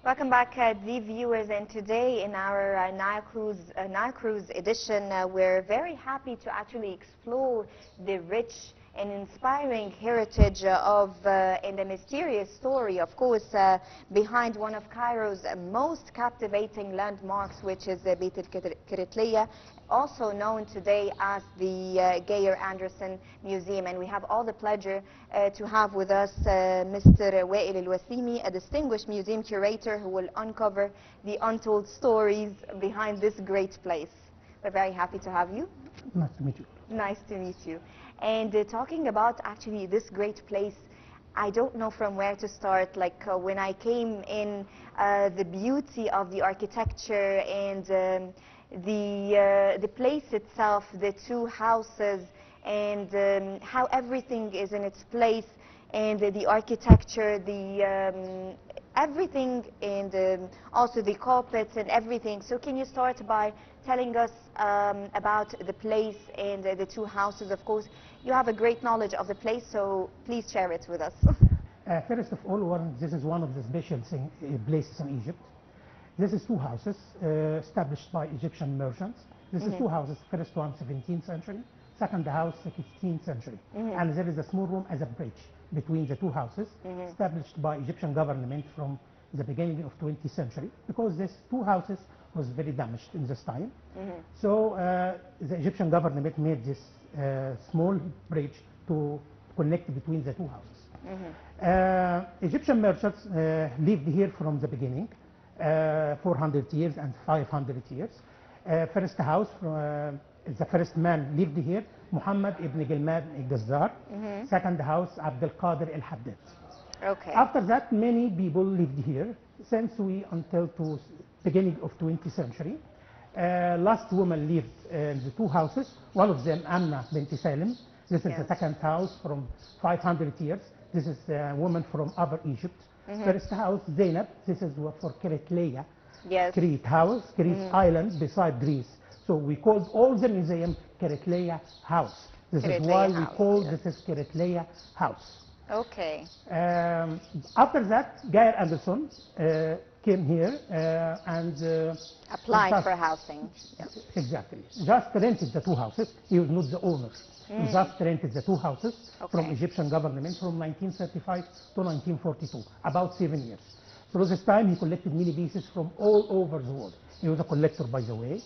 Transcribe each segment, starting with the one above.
Welcome back, dear viewers, and today in our Nile Cruise edition, we're very happy to actually explore the rich and inspiring heritage and the mysterious story, of course, behind one of Cairo's most captivating landmarks, which is Beit el-Kiritliya, also known today as the Geyer Anderson Museum. And we have all the pleasure to have with us Mr. Wael al-Wesseimy, a distinguished museum curator who will uncover the untold stories behind this great place. We're very happy to have you. Nice to meet you. Nice to meet you. And talking about actually this great place, I don't know from where to start. Like when I came in, the beauty of the architecture and the place itself, the two houses, and how everything is in its place, and the architecture, the everything, and also the carpets and everything. So can you start by telling us about the place and the two houses? Of course, you have a great knowledge of the place, so please share it with us. First of all, this is one of the special places in Egypt. This is two houses established by Egyptian merchants. This is two houses, first one 17th century, second house 16th century. And there is a small room as a bridge between the two houses, established by Egyptian government from the beginning of 20th century, because these two houses was very damaged in this time. So the Egyptian government made this small bridge to connect between the two houses. Egyptian merchants lived here from the beginning, 400 years and 500 years. First house, the first man lived here, Muhammad ibn Gilman al-Gazzar. Second house, Abdul Qadir al-Haddad. Okay. After that, many people lived here since until to beginning of 20th century. Last woman lived in the two houses. One of them, Amna bint Salim. This is the second house from 500 years. This is a woman from Upper Egypt. First house, Zainab. This is for Kiritliya. Yes. Crete house, Crete island beside Greece. So we called all the museum Kiritliya house. This is why we call this is Kiritliya house. Okay. After that, Geyer Anderson came here and applied for housing. Yes, exactly. Just rented the two houses. He was not the owner. He just rented the two houses from Egyptian government from 1935 to 1942, about 7 years. Through this time, he collected many pieces from all over the world. He was a collector, by the way.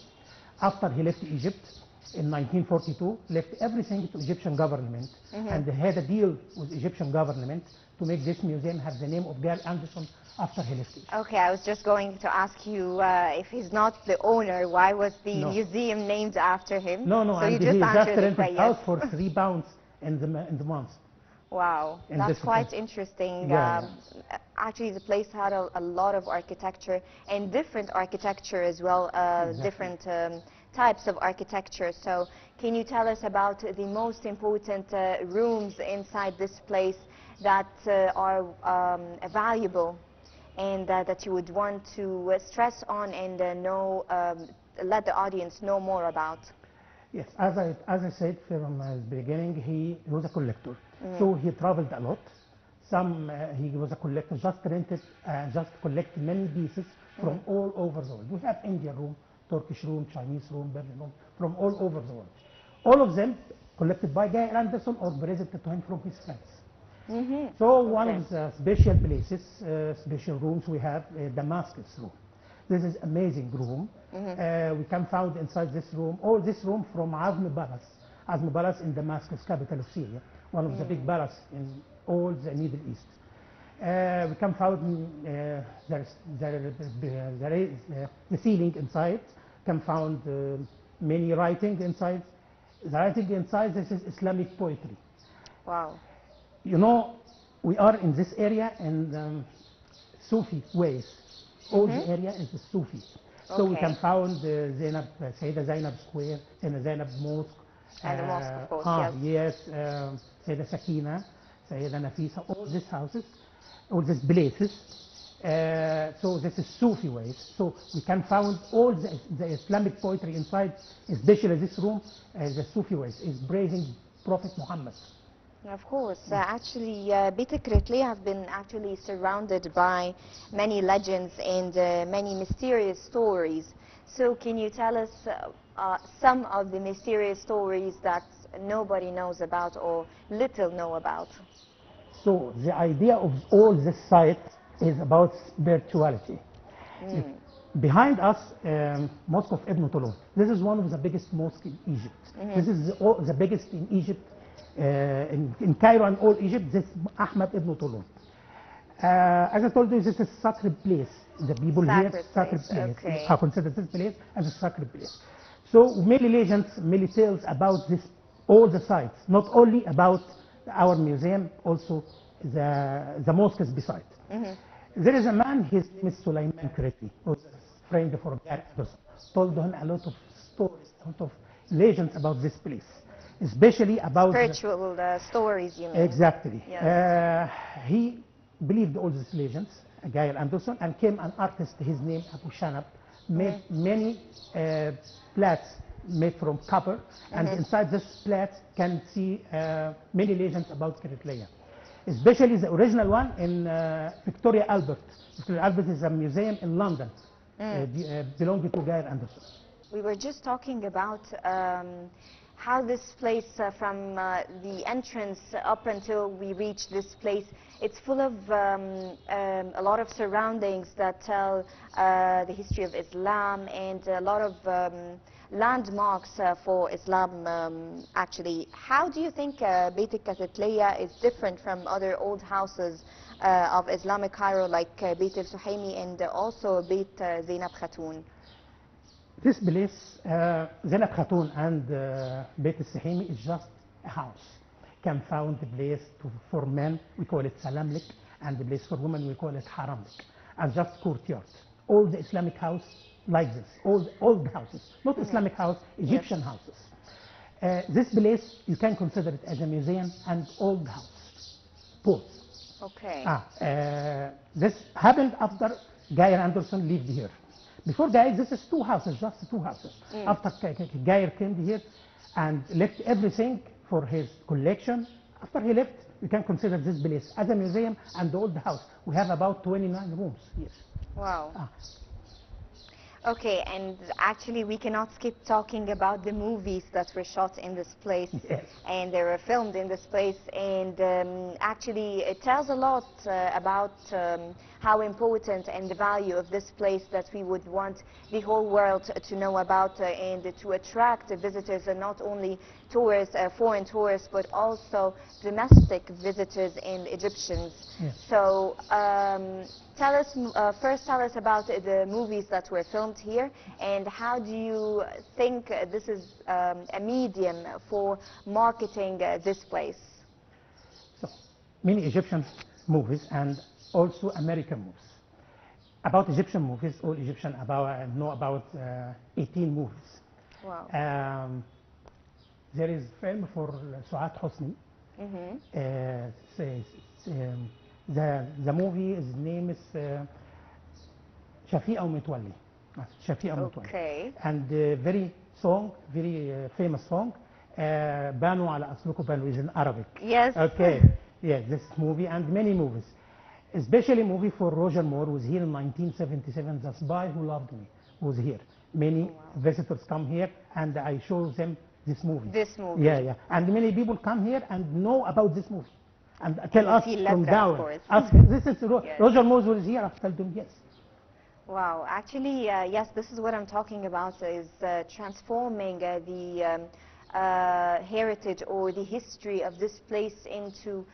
After he left Egypt in 1942, left everything to Egyptian government, and they had a deal with Egyptian government to make this museum have the name of Geyer Anderson after he left Egypt. Okay, I was just going to ask you if he's not the owner, why was the museum named after him? No, so and you he just rented yes. out for £3 in the month. Wow, that's quite interesting. Yeah. Actually, the place had a lot of architecture and different architecture as well, different types of architecture. So can you tell us about the most important rooms inside this place that are valuable and that you would want to stress on and let the audience know more about? Yes, as I said from the beginning, he was a collector. So he traveled a lot. He was a collector, just collected many pieces from all over the world. We have Indian room, Turkish room, Chinese room, Berlin room, from all over the world. All of them collected by Geyer Anderson or presented to him from his friends. So one of the special places, special rooms we have, Damascus room. This is amazing room. We can find inside this room, all this room from Azmi Palace. Azmi Palace in Damascus, capital of Syria, one of the big palaces in all the Middle East. We can find the ceiling inside, can find many writing inside. The writing inside, this is Islamic poetry. Wow. You know, we are in this area in Sufi ways. All the area is the Sufi. So we can find Zainab, Sayyida Zainab Square, Sayyida Zainab Mosque. And the mosque, of course, yes. Sayyida Sakina, Sayyida Nafisa, all these houses, all these places. So this is Sufi ways. So we can find all the Islamic poetry inside, especially this room, the Sufi ways, is praising Prophet Muhammad. Of course. Actually, Beit Kretli has been actually surrounded by many legends and many mysterious stories. So can you tell us some of the mysterious stories that nobody knows about or little know about? So the idea of all this site is about spirituality. If behind us, Mosque of Ibn Tulun. This is one of the biggest mosques in Egypt. This is the biggest in Egypt, in Cairo and all Egypt. This Ahmad Ibn Tulun. As I told you, this is sacred place. The people here, sacred place. Okay. I consider this place as a sacred place. So many legends, many tales about this, all the sites, not only about our museum, also the mosques beside. There is a man, his name is Sulaiman Kretli, who's a friend for Gary Anderson, told him a lot of stories, a lot of legends about this place, especially about spiritual stories, you mean? Exactly. Yes. He believed all these legends, Gail Anderson, and came an artist, his name Abu Shanab, made many plates made from copper, and inside this plate can see many legends about Kretli. Especially the original one in Victoria Albert. Victoria Albert is a museum in London, belonging to Gail Anderson. We were just talking about how this place, from the entrance up until we reach this place, it's full of a lot of surroundings that tell the history of Islam and a lot of landmarks for Islam, actually. How do you think Beit Kretli is different from other old houses of Islamic Cairo, like Beit al-Suhaimi and also Beit Zainab Khatoun? This place, Zainab Khatoun and Beit al-Suhaimi, is just a house. Can found the place for men, we call it Salamlik, and the place for women, we call it Haramlik, as just courtyard. All the Islamic house like this, all old houses, not Islamic house, Egyptian houses. This place, you can consider it as a museum and old house, both. Okay. This happened after Geir Anderson lived here. Before Geir, this is two houses, just two houses. After Geir came here and left everything for his collection, after he left, you can consider this place as a museum and the old house. We have about 29 rooms here. Wow. Okay, and actually we cannot skip talking about the movies that were shot in this place. Yes. And they were filmed in this place, and actually it tells a lot about how important and the value of this place that we would want the whole world to know about and to attract visitors, and not only tourists, foreign tourists, but also domestic visitors and Egyptians. Yes. So tell us, first tell us about the movies that were filmed here, and how do you think this is a medium for marketing this place? So, many Egyptian movies and also American movies. About Egyptian movies, all Egyptian know about 18 movies. Wow. There is a film for Suad Hosni. The movie's name is Shafi'a Mitwalli. Shafi'a Mitwalli. Okay. And very famous song, Banu ala asluku banu, is in Arabic. Yes. Okay. Yes, this movie and many movies. Especially movie for Roger Moore, who was here in 1977, The Spy Who Loved Me, was here. Many visitors come here and I show them this movie. This movie. Yeah. And many people come here and know about this movie. And tell us from that, down. of course. Ask, this is Yes. Roger Moore was here. I told them yes. Wow, actually, yes, this is what I'm talking about, is transforming the heritage or the history of this place into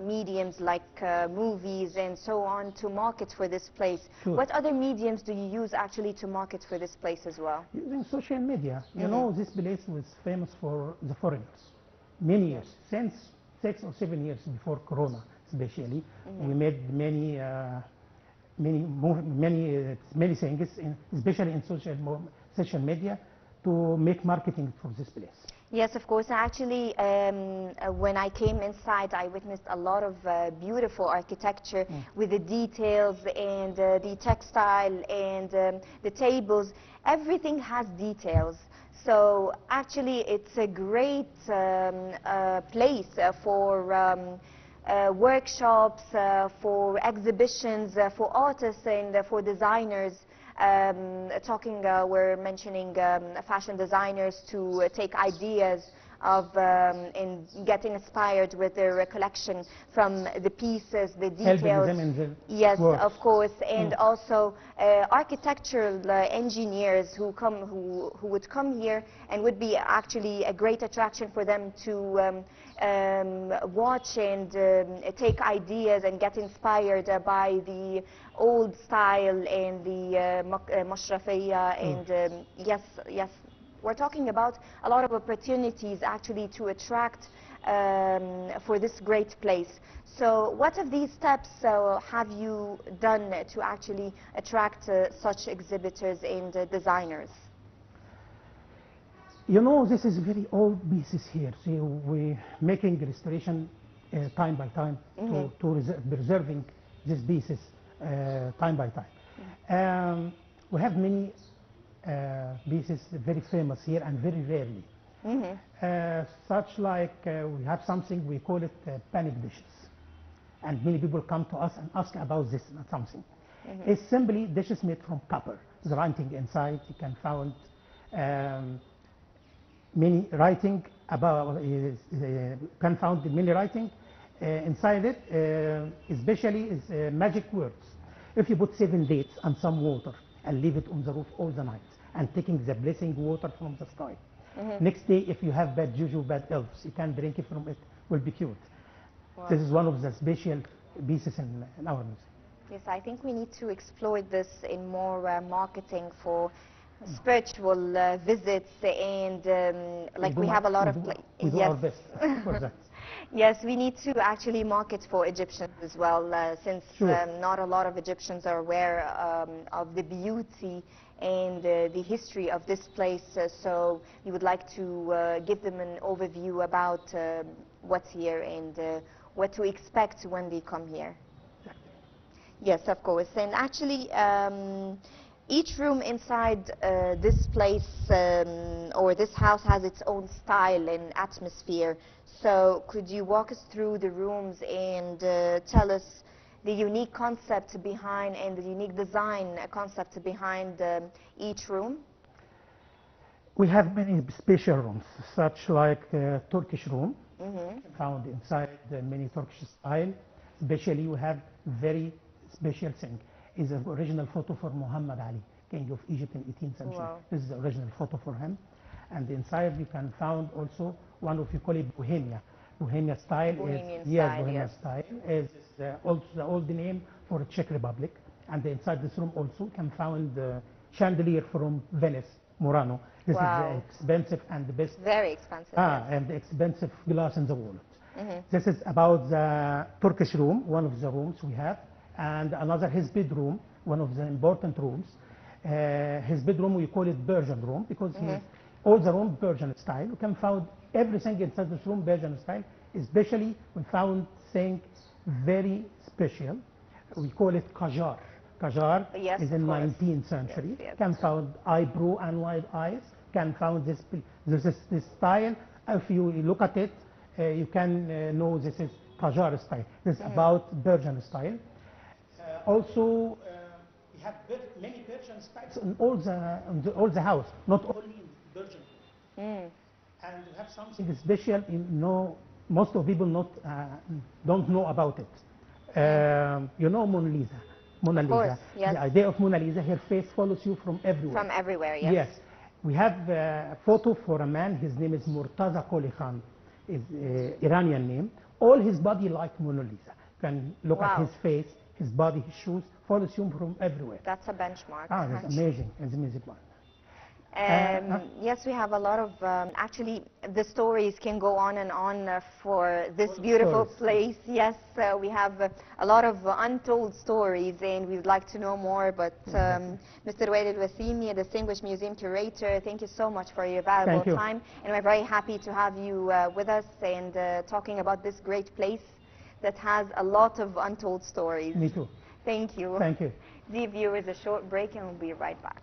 mediums like movies and so on to market for this place. Sure. What other mediums do you use actually to market for this place as well? Using social media. You know, this place was famous for the foreigners. Many years, since 6 or 7 years before Corona, especially, we made many things, especially in social media, to make marketing for this place. Yes, of course. Actually, when I came inside, I witnessed a lot of beautiful architecture with the details and the textile and the tables. Everything has details. So actually, it's a great place for workshops, for exhibitions, for artists and for designers. We're mentioning fashion designers to take ideas of and getting inspired with their collection from the pieces, the details. Helping them in the yes, work. of course, and also architectural engineers who would come here and would be actually a great attraction for them to watch and take ideas and get inspired by the old style and the mashrafiyya and yes. We're talking about a lot of opportunities actually to attract for this great place. So what of these steps have you done to actually attract such exhibitors and designers? You know, this is very old pieces here. So we're making restoration time by time to preserving these pieces time by time. We have many pieces very famous here and very rarely. Such like we have something, we call it panic dishes. And many people come to us and ask about this something. It's simply dishes made from copper. The writing inside, you can find many writing about, can found many writing inside it, especially is magic words. If you put 7 dates and some water and leave it on the roof all the night and taking the blessing water from the sky. Next day, if you have bad juju, bad elves, you can drink it from it, will be cured. Wow. This is one of the special pieces in our museum. Yes, I think we need to exploit this in more marketing for spiritual visits and like we have a lot of we do our best for that. Yes, we need to actually market for Egyptians as well, since not a lot of Egyptians are aware of the beauty and the history of this place. So we would like to give them an overview about what's here and what to expect when they come here. Yes, of course. And actually, each room inside this place or this house has its own style and atmosphere. So could you walk us through the rooms and tell us the unique concept behind and the unique design concept behind each room? We have many special rooms, such like Turkish room, found inside many Turkish style. Especially we have very special thing. Is the original photo for Muhammad Ali, King of Egypt in 18th century. Wow. This is the original photo for him. And inside you can find also one of you call it Bohemia. Bohemia style Bohemian style is the old name for Czech Republic. And inside this room also you can find the chandelier from Venice, Murano. This is the expensive and the best. Very expensive. And the expensive glass in the world. This is about the Turkish room, one of the rooms we have. And another, his bedroom, one of the important rooms. His bedroom, we call it Persian room because all the room Persian style. You can find everything inside this room Persian style. Especially, we found thing very special. We call it kajar. Kajar is in 19th century. Can found eyebrow and wide eyes. Can found this style. If you look at it, you can know this is kajar style. This is about Persian style. Also, we have many Persian styles in all the house, not only in Persian. And we have something special. Most of people don't know about it. You know Mona Lisa. Mona Lisa. Course, yes. The idea of Mona Lisa, her face follows you from everywhere. From everywhere, yes. Yes. We have a photo for a man. His name is Murtaza Qoli Khan. Is Iranian name. All his body like Mona Lisa. You can look at his face. His body, his shoes, follows you from everywhere. That's a benchmark. That's amazing. It's amazing one. Yes, we have a lot of, actually, the stories can go on and on for this beautiful place. Yes, we have a lot of untold stories and we'd like to know more. But Mr. Wael Wesseimy, a distinguished museum curator, thank you so much for your valuable time. And we're very happy to have you with us and talking about this great place that has a lot of untold stories. Me too. Thank you. Thank you. Dear viewers, a short break and we'll be right back.